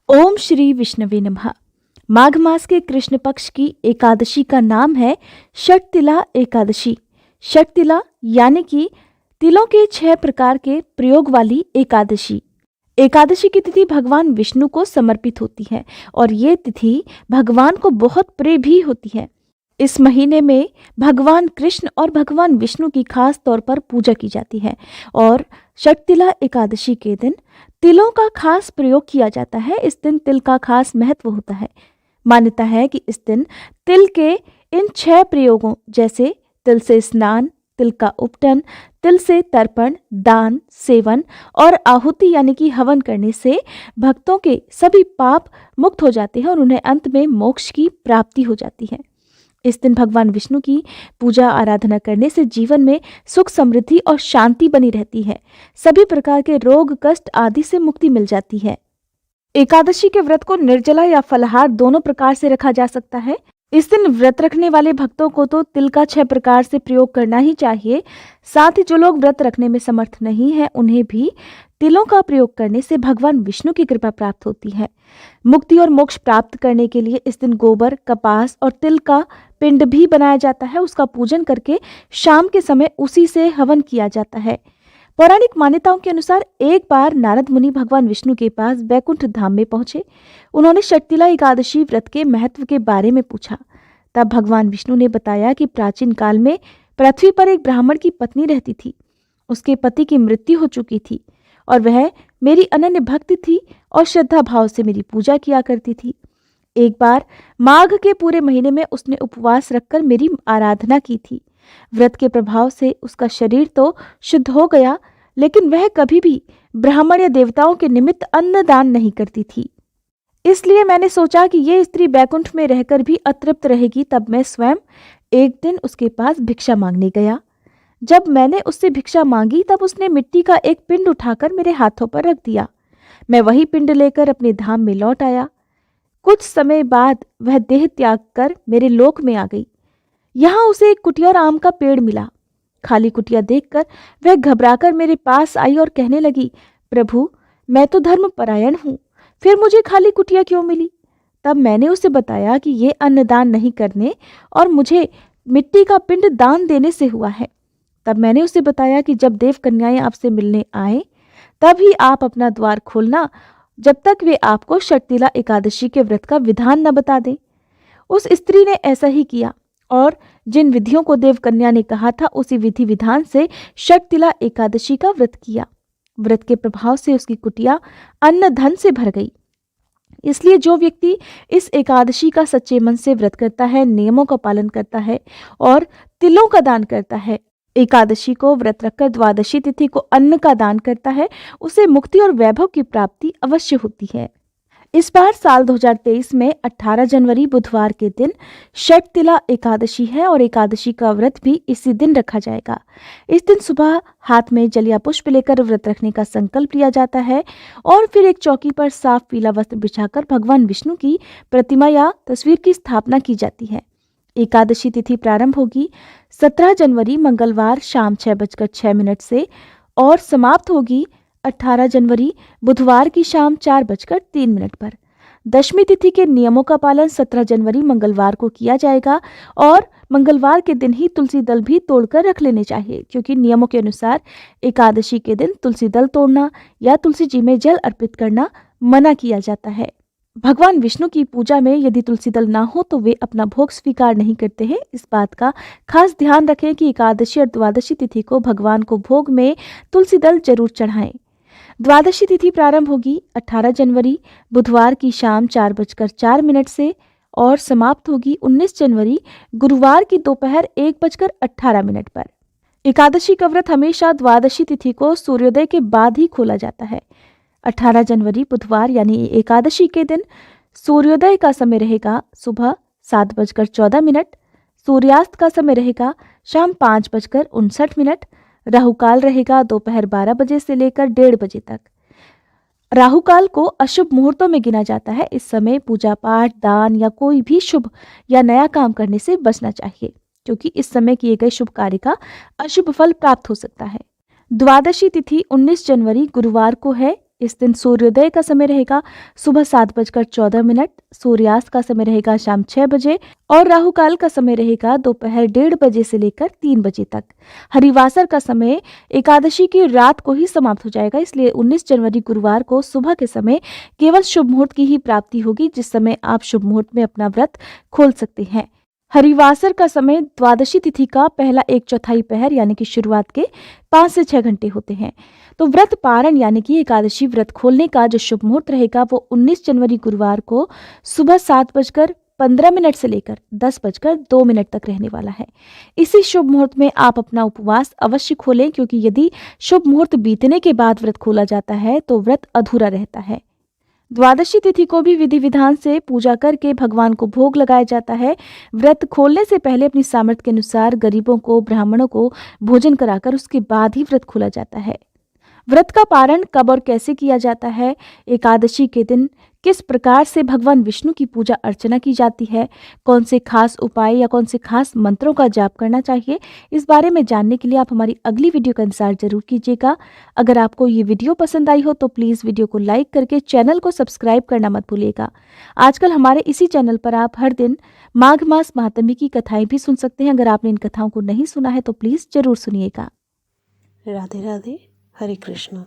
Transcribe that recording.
ओम श्री विष्णवे नमः। माघ मास के कृष्ण पक्ष की एकादशी का नाम है षटतिला एकादशी। षटतिला यानी कि तिलों के 6 प्रकार के प्रयोग वाली एकादशी। एकादशी की तिथि भगवान विष्णु को समर्पित होती है और ये तिथि भगवान को बहुत प्रिय भी होती है। इस महीने में भगवान कृष्ण और भगवान विष्णु की खास तौर पर पूजा की जाती है और षटतिला एकादशी के दिन तिलों का खास प्रयोग किया जाता है। इस दिन तिल का खास महत्व होता है। मान्यता है कि इस दिन तिल के इन 6 प्रयोगों जैसे तिल से स्नान, तिल का उपटन, तिल से तर्पण, दान, सेवन और आहुति यानी कि हवन करने से भक्तों के सभी पाप मुक्त हो जाते हैं और उन्हें अंत में मोक्ष की प्राप्ति हो जाती है। इस दिन भगवान विष्णु की पूजा आराधना करने से जीवन में सुख, समृद्धि और शांति बनी रहती है। सभी प्रकार के रोग, कष्ट आदि से मुक्ति मिल जाती है। एकादशी के व्रत को निर्जला या फलाहार दोनों प्रकार से रखा जा सकता है। इस दिन व्रत रखने वाले भक्तों को तो तिल का 6 प्रकार से प्रयोग करना ही चाहिए। साथ ही जो लोग व्रत रखने में समर्थ नहीं है उन्हें भी तिलों का प्रयोग करने से भगवान विष्णु की कृपा प्राप्त होती है। मुक्ति और मोक्ष प्राप्त करने के लिए इस दिन गोबर, कपास और तिल का पिंड भी बनाया जाता है। उसका पूजन करके शाम के समय उसी से हवन किया जाता है। पौराणिक मान्यताओं के अनुसार एक बार नारद मुनि भगवान विष्णु के पास वैकुंठ धाम में पहुंचे। उन्होंने षटतिला एकादशी व्रत के महत्व के बारे में पूछा। तब भगवान विष्णु ने बताया कि प्राचीन काल में पृथ्वी पर एक ब्राह्मण की पत्नी रहती थी। उसके पति की मृत्यु हो चुकी थी और वह मेरी अनन्य भक्त थी और श्रद्धा भाव से मेरी पूजा किया करती थी। एक बार माघ के पूरे महीने में उसने उपवास रखकर मेरी आराधना की थी। व्रत के प्रभाव से उसका शरीर तो शुद्ध हो गया, लेकिन वह कभी भी ब्राह्मण या देवताओं के निमित्त अन्न दान नहीं करती थी। इसलिए मैंने सोचा कि ये स्त्री बैकुंठ में रहकर भी अतृप्त रहेगी। तब मैं स्वयं एक दिन उसके पास भिक्षा मांगने गया। जब मैंने उससे भिक्षा मांगी तब उसने मिट्टी का एक पिंड उठाकर मेरे हाथों पर रख दिया। मैं वही पिंड लेकर अपने धाम में लौट आया। कुछ समय बाद वह देह त्याग कर मेरे लोक में आ गई। यहाँ उसे एक कुटिया और आम का पेड़ मिला। खाली कुटिया देखकर वह घबराकर मेरे पास आई और कहने लगी, प्रभु, मैं तो धर्मपरायण हूँ, फिर मुझे खाली कुटिया क्यों मिली? तब मैंने उसे बताया कि ये अन्नदान नहीं करने और मुझे मिट्टी का पिंड दान देने से हुआ है। तब मैंने उसे बताया कि जब देव कन्याएं आपसे मिलने आए तब ही आप अपना द्वार खोलना, जब तक वे आपको षटतिला एकादशी के व्रत का विधान न बता दें। उस स्त्री ने ऐसा ही किया और जिन विधियों को देवकन्या ने कहा था उसी विधि विधान से षटतिला एकादशी का व्रत किया। व्रत के प्रभाव से उसकी कुटिया अन्न धन से भर गई। इसलिए जो व्यक्ति इस एकादशी का सच्चे मन से व्रत करता है, नियमों का पालन करता है और तिलों का दान करता है, एकादशी को व्रत रखकर द्वादशी तिथि को अन्न का दान करता है, उसे मुक्ति और वैभव की प्राप्ति अवश्य होती है। इस बार साल 2023 में 18 जनवरी बुधवार के दिन षटतिला एकादशी है और एकादशी का व्रत भी इसी दिन रखा जाएगा। इस दिन सुबह हाथ में जल या पुष्प लेकर व्रत रखने का संकल्प लिया जाता है और फिर एक चौकी पर साफ पीला वस्त्र बिछाकर भगवान विष्णु की प्रतिमा या तस्वीर की स्थापना की जाती है। एकादशी तिथि प्रारंभ होगी 17 जनवरी मंगलवार शाम 6:06 से और समाप्त होगी 18 जनवरी बुधवार की शाम 4:03 पर। दशमी तिथि के नियमों का पालन 17 जनवरी मंगलवार को किया जाएगा और मंगलवार के दिन ही तुलसी दल भी तोड़कर रख लेने चाहिए, क्योंकि नियमों के अनुसार एकादशी के दिन तुलसी दल तोड़ना या तुलसी जी में जल अर्पित करना मना किया जाता है। भगवान विष्णु की पूजा में यदि तुलसी दल ना हो तो वे अपना भोग स्वीकार नहीं करते हैं। इस बात का खास ध्यान रखें कि एकादशी और द्वादशी तिथि को भगवान को भोग में तुलसी दल जरूर चढ़ाएं। द्वादशी तिथि प्रारंभ होगी 18 जनवरी बुधवार की शाम 4:04 से और समाप्त होगी 19 जनवरी गुरुवार की दोपहर 1:18 पर। एकादशी का व्रत हमेशा द्वादशी तिथि को सूर्योदय के बाद ही खोला जाता है। 18 जनवरी बुधवार यानी एकादशी के दिन सूर्योदय का समय रहेगा सुबह 7:14, सूर्यास्त का समय रहेगा शाम 5:59, राहुकाल रहेगा दोपहर 12 बजे से लेकर 1:30 बजे तक। राहुकाल को अशुभ मुहूर्तों में गिना जाता है। इस समय पूजा पाठ, दान या कोई भी शुभ या नया काम करने से बचना चाहिए, क्योंकि इस समय किए गए शुभ कार्य का अशुभ फल प्राप्त हो सकता है। द्वादशी तिथि 19 जनवरी गुरुवार को है। इस दिन सूर्योदय का समय रहेगा सुबह 7:14, सूर्यास्त का समय रहेगा शाम 6 बजे और राहु काल का समय रहेगा दोपहर 1:30 बजे से लेकर 3 बजे तक। हरिवासर का समय एकादशी की रात को ही समाप्त हो जाएगा, इसलिए 19 जनवरी गुरुवार को सुबह के समय केवल शुभ मुहूर्त की ही प्राप्ति होगी, जिस समय आप शुभ मुहूर्त में अपना व्रत खोल सकते हैं। हरिवासर का समय द्वादशी तिथि का पहला 1/4 पहर यानी कि शुरुआत के 5 से 6 घंटे होते हैं। तो व्रत पारण यानी कि एकादशी व्रत खोलने का जो शुभ मुहूर्त रहेगा वो 19 जनवरी गुरुवार को सुबह 7:15 से लेकर 10:02 तक रहने वाला है। इसी शुभ मुहूर्त में आप अपना उपवास अवश्य खोलें, क्योंकि यदि शुभ मुहूर्त बीतने के बाद व्रत खोला जाता है तो व्रत अधूरा रहता है। द्वादशी तिथि को भी विधि विधान से पूजा करके भगवान को भोग लगाया जाता है। व्रत खोलने से पहले अपनी सामर्थ्य के अनुसार गरीबों को, ब्राह्मणों को भोजन कराकर उसके बाद ही व्रत खोला जाता है। व्रत का पारण कब और कैसे किया जाता है, एकादशी के दिन किस प्रकार से भगवान विष्णु की पूजा अर्चना की जाती है, कौन से खास उपाय या कौन से खास मंत्रों का जाप करना चाहिए, इस बारे में जानने के लिए आप हमारी अगली वीडियो का इंतजार जरूर कीजिएगा। अगर आपको ये वीडियो पसंद आई हो तो प्लीज़ वीडियो को लाइक करके चैनल को सब्सक्राइब करना मत भूलिएगा। आजकल हमारे इसी चैनल पर आप हर दिन माघ मास महात्म्य की कथाएं भी सुन सकते हैं। अगर आपने इन कथाओं को नहीं सुना है तो प्लीज़ जरूर सुनिएगा। राधे राधे, हरे कृष्ण।